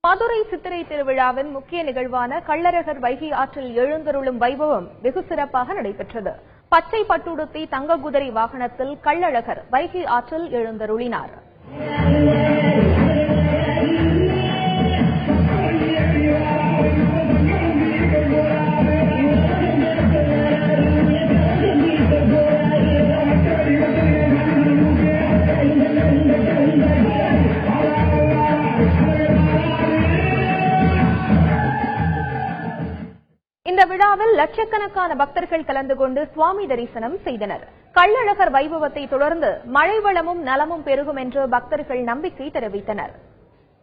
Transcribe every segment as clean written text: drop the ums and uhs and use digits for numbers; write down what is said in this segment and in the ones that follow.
மதுரை சித்திரை திருவிழாவின் முக்கிய நிகழ்வான கள்ளழகர் வைகை ஆற்றில் எழுந்தருளும் வைபவம் வெகு சிறப்பாக நடைபெற்றது. பச்சை பட்டுடுத்தி தங்க குதிரை வாகனத்தில் கள்ளழகர் வைகை ஆற்றில் எழுந்தருளினார். இந்த விழாவில் லட்சக்கணக்கான பக்தர்கள் கலந்து கொண்டு சுவாமி தரிசனம் செய்தனர். கள்ளழகர் வைபவத்தை தொடர்ந்து மழை வளமும் நலமும் பெருகும் என்று பக்தர்கள் நம்பிக்கை தெரிவித்தனர்.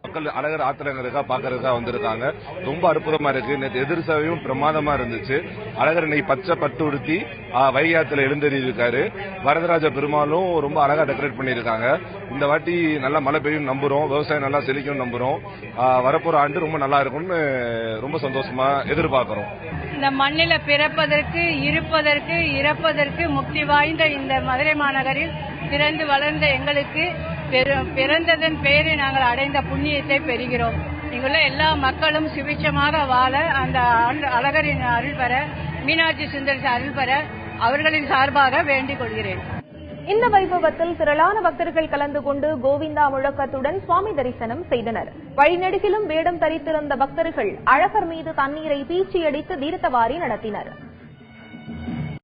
மக்கள் அழகர் ஆத்திரங்களுக்கா பாக்குறதுக்கா வந்திருக்காங்க. ரொம்ப அற்புதமா இருக்கு. நேற்று எதிர் சேவையும் பிரமாதமா இருந்துச்சு. அழகர் இன்னைக்கு பச்சை பட்டு உடுத்தி வைகாத்துல எழுந்தறி இருக்காரு. வரதராஜ பெருமாளும் ரொம்ப அழகா டெக்கரேட் பண்ணிருக்காங்க. இந்த வாட்டி நல்லா மழை பெய்யும் நம்புறோம். விவசாயம் நல்லா செழிக்கும் நம்புறோம். வரப்போற ஆண்டு ரொம்ப நல்லா இருக்கும்னு ரொம்ப சந்தோஷமா எதிர்பார்க்கிறோம். இந்த மண்ணில பிறப்பதற்கு, இருப்பதற்கு, இறப்பதற்கு முக்தி வாய்ந்த இந்த மதுரை மாநகரில் பிறந்து வளர்ந்த எங்களுக்கு பிறந்ததன் பெயரை நாங்கள் அடைந்த புண்ணியத்தை பெறுகிறோம். இங்குள்ள எல்லா மக்களும் சுபிட்சமாக வாழ, அந்த அழகரின் அருள் பெற, மீனாட்சி சுந்தரி அருள் பெற அவர்களின் சார்பாக வேண்டிக் கொள்கிறேன். இந்த வைபவத்தில் திரளான பக்தர்கள் கலந்து கொண்டு கோவிந்தா முழக்கத்துடன் சுவாமி தரிசனம் செய்தனர். வழிநெடுகிலும் வேடம் தரித்திருந்த பக்தர்கள் அழகர் மீது தண்ணீரை பீச்சியடித்து தீர்த்தவாரி நடத்தினர்.